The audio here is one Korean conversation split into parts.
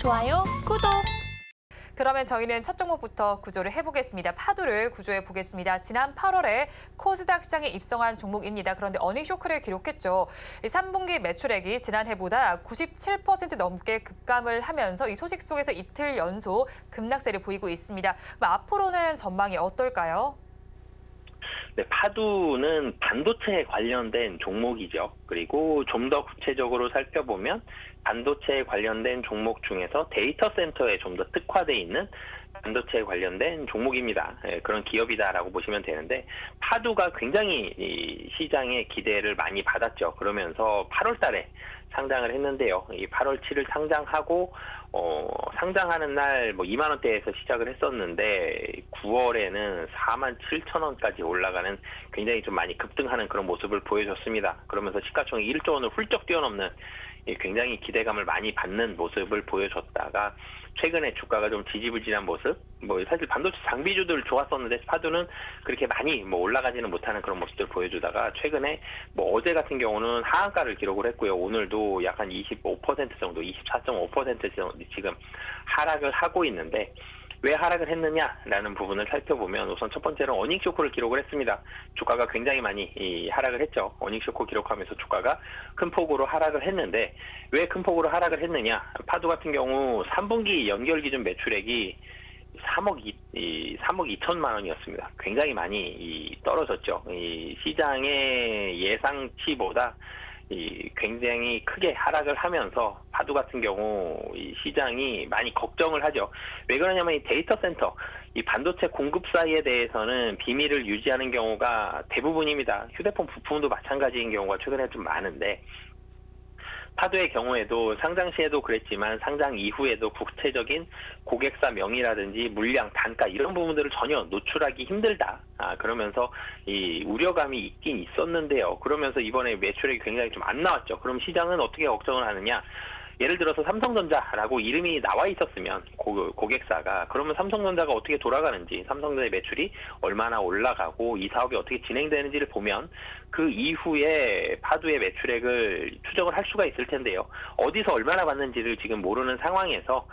좋아요, 구독! 그러면 저희는 첫 종목부터 구조를 해보겠습니다. 파도를 구조해 보겠습니다. 지난 8월에 코스닥 시장에 입성한 종목입니다. 그런데 어닝 쇼크를 기록했죠. 3분기 매출액이 지난해보다 97% 넘게 급감을 하면서 이 소식 속에서 이틀 연속 급락세를 보이고 있습니다. 앞으로는 전망이 어떨까요? 네, 파두는 반도체에 관련된 종목이죠. 그리고 좀 더 구체적으로 살펴보면 반도체에 관련된 종목 중에서 데이터 센터에 좀 더 특화되어 있는 반도체에 관련된 종목입니다. 그런 기업이다라고 보시면 되는데 파두가 굉장히 이 시장의 기대를 많이 받았죠. 그러면서 8월 달에 상장을 했는데요. 이 8월 7일 상장하고 상장하는 날 2만 원대에서 시작을 했었는데 9월에는 4만 7천 원까지 올라가는 굉장히 좀 많이 급등하는 그런 모습을 보여줬습니다. 그러면서 시가총액 1조 원을 훌쩍 뛰어넘는 굉장히 기대감을 많이 받는 모습을 보여줬다가 최근에 주가가 좀 지지부진한 모습, 사실 반도체 장비주들 좋았었는데 파두는 그렇게 많이 올라가지는 못하는 그런 모습들을 보여주다가 최근에 어제 같은 경우는 하한가를 기록을 했고요. 오늘도 약 한 25% 정도, 24.5% 정도 지금 하락을 하고 있는데 왜 하락을 했느냐라는 부분을 살펴보면 우선 첫 번째로 어닝 쇼크를 기록을 했습니다. 주가가 굉장히 많이 하락을 했죠. 어닝 쇼크 기록하면서 주가가 큰 폭으로 하락을 했는데 왜 큰 폭으로 하락을 했느냐? 파두 같은 경우 3분기 연결 기준 매출액이 3억 2천만 원이었습니다. 굉장히 많이 떨어졌죠. 이 시장의 예상치보다 굉장히 크게 하락을 하면서 파두 같은 경우 이 시장이 많이 걱정을 하죠. 왜 그러냐면 이 데이터 센터, 이 반도체 공급사에 대해서는 비밀을 유지하는 경우가 대부분입니다. 휴대폰 부품도 마찬가지인 경우가 최근에 좀 많은데 파두의 경우에도 상장 시에도 그랬지만 상장 이후에도 구체적인 고객사 명의라든지 물량, 단가 이런 부분들을 전혀 노출하기 힘들다. 그러면서 이 우려감이 있긴 있었는데요. 그러면서 이번에 매출액이 굉장히 좀 안 나왔죠. 그럼 시장은 어떻게 걱정을 하느냐? 예를 들어서 삼성전자라고 이름이 나와 있었으면 고객사가 그러면 삼성전자가 어떻게 돌아가는지 삼성전자의 매출이 얼마나 올라가고 이 사업이 어떻게 진행되는지를 보면 그 이후에 파두의 매출액을 추정을 할 수가 있을 텐데요. 어디서 얼마나 받는지를 지금 모르는 상황에서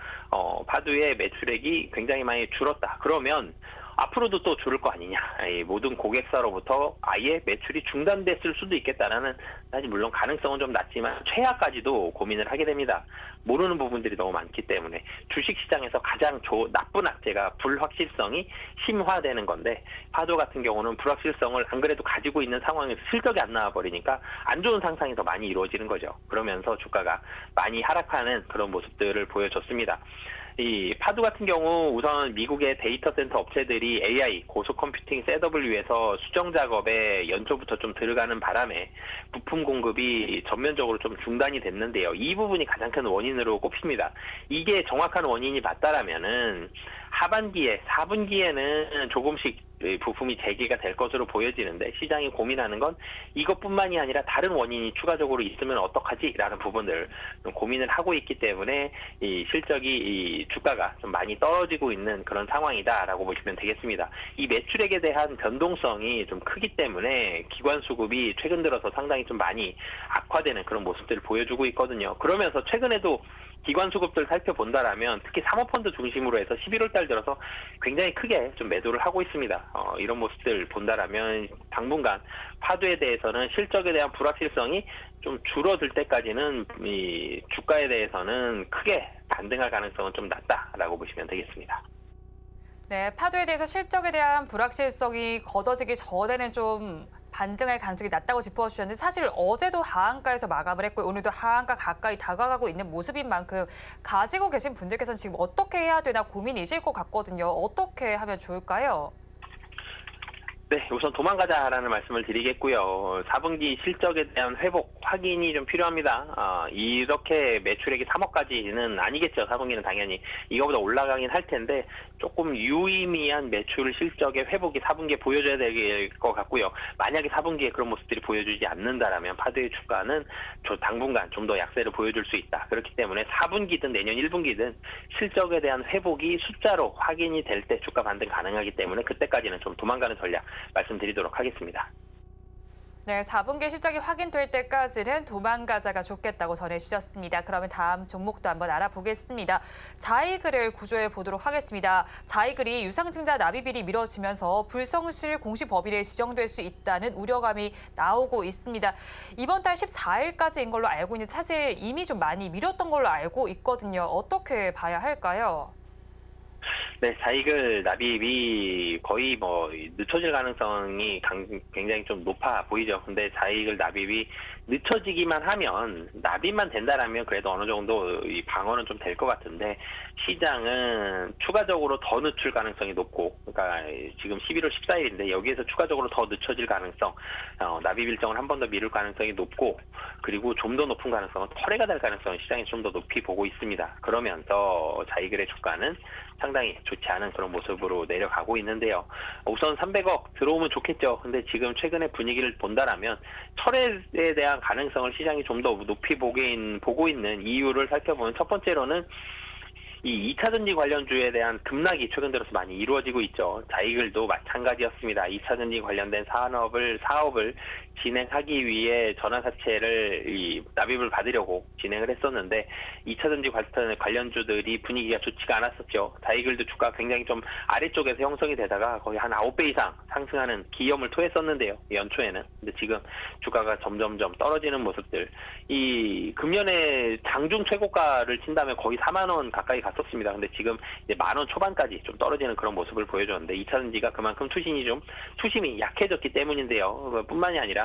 파두의 매출액이 굉장히 많이 줄었다. 그러면 앞으로도 또 줄을 거 아니냐. 모든 고객사로부터 아예 매출이 중단됐을 수도 있겠다라는 사실 물론 가능성은 좀 낮지만 최하까지도 고민을 하게 됩니다. 모르는 부분들이 너무 많기 때문에 주식시장에서 가장 나쁜 악재가 불확실성이 심화되는 건데 파도 같은 경우는 불확실성을 안 그래도 가지고 있는 상황에서 실적이 안 나와버리니까 안 좋은 상상이 더 많이 이루어지는 거죠. 그러면서 주가가 많이 하락하는 그런 모습들을 보여줬습니다. 이 파두 같은 경우 우선 미국의 데이터 센터 업체들이 AI 고속 컴퓨팅 셋업을 위해서 수정 작업에 연초부터 좀 들어가는 바람에 부품 공급이 전면적으로 좀 중단이 됐는데요. 이 부분이 가장 큰 원인으로 꼽힙니다. 이게 정확한 원인이 맞다라면은 하반기에 4분기에는 조금씩 부품이 재개가 될 것으로 보여지는데 시장이 고민하는 건 이것뿐만이 아니라 다른 원인이 추가적으로 있으면 어떡하지라는 부분을 고민을 하고 있기 때문에 이 실적이 이 주가가 좀 많이 떨어지고 있는 그런 상황이다라고 보시면 되겠습니다. 이 매출액에 대한 변동성이 좀 크기 때문에 기관 수급이 최근 들어서 상당히 좀 많이 악화되는 그런 모습들을 보여주고 있거든요. 그러면서 최근에도 기관 수급들 살펴본다라면 특히 사모펀드 중심으로 해서 11월 달 들어서 굉장히 크게 좀 매도를 하고 있습니다. 이런 모습들 본다라면 당분간 파두에 대해서는 실적에 대한 불확실성이 좀 줄어들 때까지는 이 주가에 대해서는 크게 반등할 가능성은 좀 낮다라고 보시면 되겠습니다. 네, 파도에 대해서 실적에 대한 불확실성이 걷어지기 전에는 좀 반등할 가능성이 낮다고 짚어주셨는데 사실 어제도 하한가에서 마감을 했고 오늘도 하한가 가까이 다가가고 있는 모습인 만큼 가지고 계신 분들께서는 지금 어떻게 해야 되나 고민이실 것 같거든요. 어떻게 하면 좋을까요? 네, 우선 도망가자라는 말씀을 드리겠고요. 4분기 실적에 대한 회복 확인이 좀 필요합니다. 이렇게 매출액이 3억까지는 아니겠죠. 4분기는 당연히 이거보다 올라가긴 할 텐데 조금 유의미한 매출 실적의 회복이 4분기에 보여줘야 될 것 같고요. 만약에 4분기에 그런 모습들이 보여주지 않는다라면 파도의 주가는 당분간 좀 더 약세를 보여줄 수 있다. 그렇기 때문에 4분기든 내년 1분기든 실적에 대한 회복이 숫자로 확인이 될 때 주가 반등 가능하기 때문에 그때까지는 좀 도망가는 전략 말씀드리도록 하겠습니다. 네, 4분기 실적이 확인될 때까지는 도망가자가 좋겠다고 전해주셨습니다. 그러면 다음 종목도 한번 알아보겠습니다. 자이글을 구조해 보도록 하겠습니다. 자이글이 유상증자 납입일이 미뤄지면서 불성실 공시법인에 지정될 수 있다는 우려감이 나오고 있습니다. 이번 달 14일까지인 걸로 알고 있는데 사실 이미 좀 많이 미뤘던 걸로 알고 있거든요. 어떻게 봐야 할까요? 네, 자이글 납입이 거의 늦춰질 가능성이 굉장히 좀 높아 보이죠. 근데 자이글 납입이 늦춰지기만 하면, 납입만 된다라면 그래도 어느 정도 이 방어는 좀 될 것 같은데, 시장은 추가적으로 더 늦출 가능성이 높고, 그러니까 지금 11월 14일인데 여기에서 추가적으로 더 늦춰질 가능성, 납입 일정을 한 번 더 미룰 가능성이 높고, 그리고 좀 더 높은 가능성은 철회가 될 가능성을 시장이 좀 더 높이 보고 있습니다. 그러면서 자이글의 주가는 상당히 좋지 않은 그런 모습으로 내려가고 있는데요. 우선 300억 들어오면 좋겠죠. 근데 지금 최근의 분위기를 본다라면 철회에 대한 가능성을 시장이 좀 더 높이 보고 있는 이유를 살펴보면, 첫 번째로는 이 2차전지 관련주에 대한 급락이 최근 들어서 많이 이루어지고 있죠. 자이글도 마찬가지였습니다. 2차전지 관련된 사업을 진행하기 위해 전환사채를 납입을 받으려고 진행을 했었는데, 2차전지 관련주들이 분위기가 좋지가 않았었죠. 자이글도 주가가 굉장히 좀 아래쪽에서 형성이 되다가 거의 한 9배 이상 상승하는 기염을 토했었는데요. 연초에는. 근데 지금 주가가 점점점 떨어지는 모습들. 이 금년에 장중 최고가를 친다면 거의 4만 원 가까이 갔었습니다. 근데 지금 이제 10,000원 초반까지 좀 떨어지는 그런 모습을 보여줬는데, 2차전지가 그만큼 투심이 약해졌기 때문인데요. 뿐만이 아니라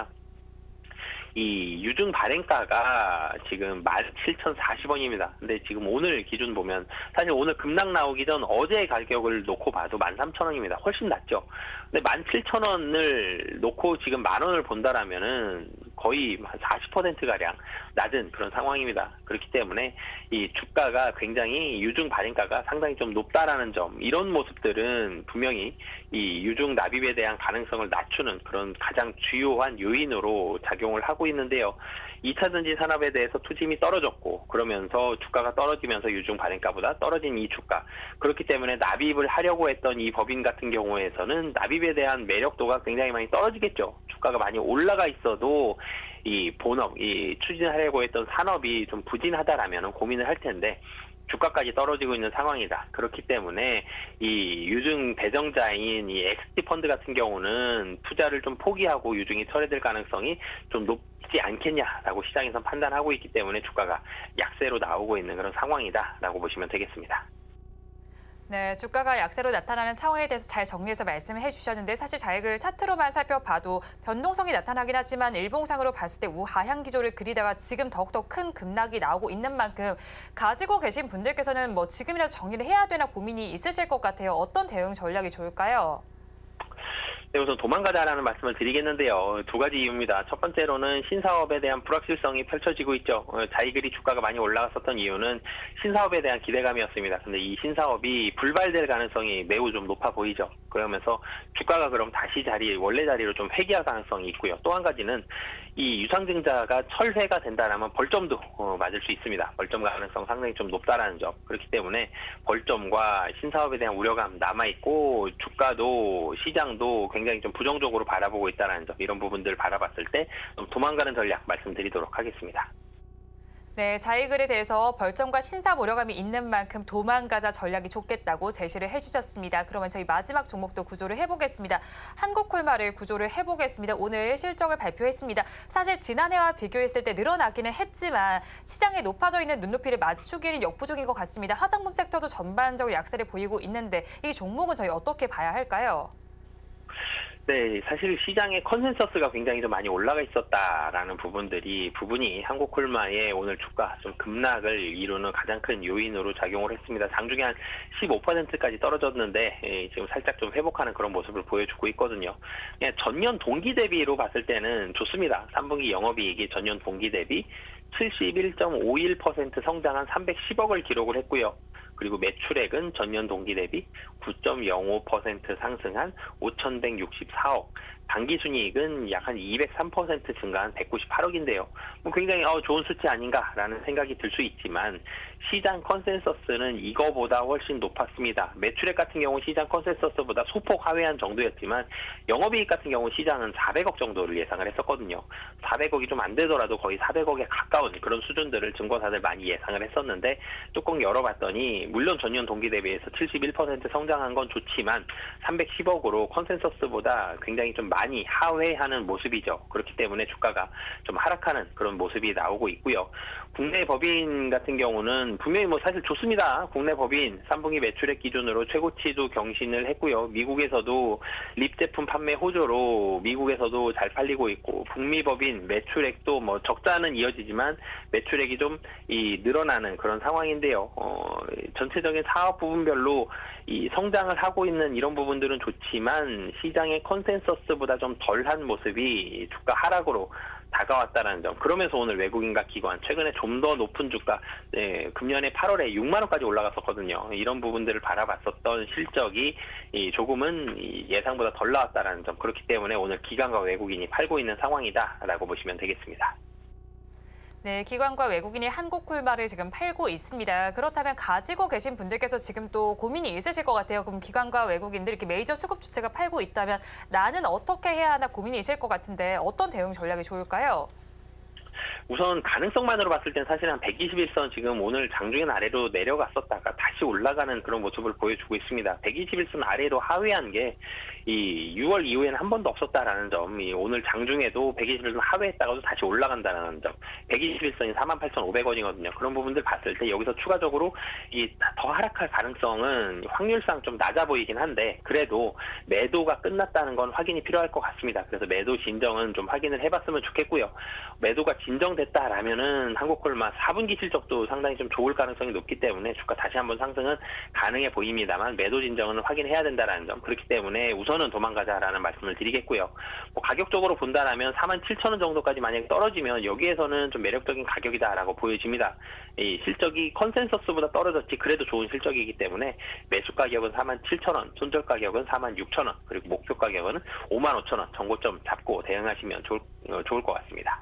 이 유증 발행가가 지금 17,040원입니다. 근데 지금 오늘 기준 보면, 사실 오늘 급락 나오기 전 어제 가격을 놓고 봐도 13,000원입니다. 훨씬 낮죠. 근데 17,000원을 놓고 지금 10,000원을 본다라면은 거의 한 40%가량 낮은 그런 상황입니다. 그렇기 때문에 이 주가가 굉장히 유증 발행가가 상당히 좀 높다라는 점, 이런 모습들은 분명히 이 유증 납입에 대한 가능성을 낮추는 그런 가장 주요한 요인으로 작용을 하고 있는데요. 2차전지 산업에 대해서 투심이 떨어졌고, 그러면서 주가가 떨어지면서 유증 발행가보다 떨어진 이 주가, 그렇기 때문에 납입을 하려고 했던 이 법인 같은 경우에서는 납입에 대한 매력도가 굉장히 많이 떨어지겠죠. 주가가 많이 올라가 있어도 이 본업, 이 추진하려고 했던 산업이 좀 부진하다라면 고민을 할 텐데, 주가까지 떨어지고 있는 상황이다. 그렇기 때문에 이 유증 배정자인 이 XT 펀드 같은 경우는 투자를 좀 포기하고 유증이 철회될 가능성이 좀 높지 않겠냐라고 시장에서 판단하고 있기 때문에 주가가 약세로 나오고 있는 그런 상황이다라고 보시면 되겠습니다. 네, 주가가 약세로 나타나는 상황에 대해서 잘 정리해서 말씀을 해주셨는데, 사실 자이글 차트로만 살펴봐도 변동성이 나타나긴 하지만 일봉상으로 봤을 때 우하향 기조를 그리다가 지금 더욱더 큰 급락이 나오고 있는 만큼 가지고 계신 분들께서는 지금이라도 정리를 해야 되나 고민이 있으실 것 같아요. 어떤 대응 전략이 좋을까요? 네, 우선 도망가자라는 말씀을 드리겠는데요. 두 가지 이유입니다. 첫 번째로는 신사업에 대한 불확실성이 펼쳐지고 있죠. 자이글이 주가가 많이 올라갔었던 이유는 신사업에 대한 기대감이었습니다. 근데 이 신사업이 불발될 가능성이 매우 좀 높아 보이죠. 그러면서 주가가 그럼 다시 원래 자리로 좀 회귀할 가능성이 있고요. 또 한 가지는 이 유상증자가 철회가 된다라면 벌점도 맞을 수 있습니다. 벌점 가능성 상당히 좀 높다라는 점. 그렇기 때문에 벌점과 신사업에 대한 우려감 남아있고, 주가도 시장도 굉장히 좀 부정적으로 바라보고 있다는 점, 이런 부분들 바라봤을 때 좀 도망가는 전략 말씀드리도록 하겠습니다. 네, 자이글에 대해서 벌점과 신사업 우려감이 있는 만큼 도망가자 전략이 좋겠다고 제시를 해주셨습니다. 그러면 저희 마지막 종목도 구조를 해보겠습니다. 한국콜마를 구조를 해보겠습니다. 오늘 실적을 발표했습니다. 사실 지난해와 비교했을 때 늘어나기는 했지만 시장에 높아져 있는 눈높이를 맞추기는 역부족인 것 같습니다. 화장품 섹터도 전반적으로 약세를 보이고 있는데 이 종목은 저희 어떻게 봐야 할까요? 네, 사실 시장의 컨센서스가 굉장히 좀 많이 올라가 있었다라는 부분이 한국콜마의 오늘 주가 좀 급락을 이루는 가장 큰 요인으로 작용을 했습니다. 장중에 한 15%까지 떨어졌는데 지금 살짝 좀 회복하는 그런 모습을 보여주고 있거든요. 그냥 전년 동기 대비로 봤을 때는 좋습니다. 3분기 영업이익이 전년 동기 대비 71.51% 성장한 310억을 기록을 했고요. 그리고 매출액은 전년 동기 대비 9.05% 상승한 5,164억. 당기순이익은 약 한 203% 증가한 198억인데요. 굉장히 좋은 수치 아닌가라는 생각이 들 수 있지만 시장 컨센서스는 이거보다 훨씬 높았습니다. 매출액 같은 경우 시장 컨센서스보다 소폭 하회한 정도였지만 영업이익 같은 경우 시장은 400억 정도를 예상을 했었거든요. 400억이 좀 안 되더라도 거의 400억에 가까운 그런 수준들을 증권사들 많이 예상을 했었는데 뚜껑 열어봤더니 물론 전년 동기 대비해서 71% 성장한 건 좋지만 310억으로 컨센서스보다 굉장히 좀 많이 하회하는 모습이죠. 그렇기 때문에 주가가 좀 하락하는 그런 모습이 나오고 있고요. 국내 법인 같은 경우는 분명히 사실 좋습니다. 국내 법인 3분기 매출액 기준으로 최고치도 경신을 했고요. 미국에서도 립 제품 판매 호조로 미국에서도 잘 팔리고 있고 북미 법인 매출액도 적자는 이어지지만 매출액이 좀 늘어나는 그런 상황인데요. 전체적인 사업 부분별로 이 성장을 하고 있는 이런 부분들은 좋지만 시장의 컨센서스보다 좀 덜한 모습이 주가 하락으로 다가왔다는 점. 그러면서 오늘 외국인과 기관 최근에 좀 더 높은 주가 금년에 8월에 6만 원까지 올라갔었거든요. 이런 부분들을 바라봤었던 실적이 조금은 예상보다 덜 나왔다는 점. 그렇기 때문에 오늘 기관과 외국인이 팔고 있는 상황이다라고 보시면 되겠습니다. 네, 기관과 외국인이 한국콜마를 지금 팔고 있습니다. 그렇다면 가지고 계신 분들께서 지금 또 고민이 있으실 것 같아요. 그럼 기관과 외국인들 이렇게 메이저 수급 주체가 팔고 있다면 나는 어떻게 해야 하나 고민이 있을 것 같은데 어떤 대응 전략이 좋을까요? 우선 가능성만으로 봤을 땐 사실 한 121선 지금 오늘 장중엔 아래로 내려갔었다가 다시 올라가는 그런 모습을 보여주고 있습니다. 121선 아래로 하회한 게 이 6월 이후에는 한 번도 없었다라는 점, 오늘 장중에도 121선 하회했다가도 다시 올라간다는 점, 121선이 48,500원이거든요. 그런 부분들 봤을 때 여기서 추가적으로 더 하락할 가능성은 확률상 좀 낮아 보이긴 한데 그래도 매도가 끝났다는 건 확인이 필요할 것 같습니다. 그래서 매도 진정은 좀 확인을 해봤으면 좋겠고요. 매도가 진정됐다라면은 한국콜마 4분기 실적도 상당히 좀 좋을 가능성이 높기 때문에 주가 다시 한번 상승은 가능해 보입니다만 매도 진정은 확인해야 된다라는 점. 그렇기 때문에 우선은 도망가자라는 말씀을 드리겠고요. 가격적으로 본다라면 47,000원 정도까지 만약에 떨어지면 여기에서는 좀 매력적인 가격이다라고 보여집니다. 이 실적이 컨센서스보다 떨어졌지 그래도 좋은 실적이기 때문에 매수 가격은 47,000원, 손절 가격은 46,000원, 그리고 목표 가격은 55,000원 정고점 잡고 대응하시면 좋을 것 같습니다.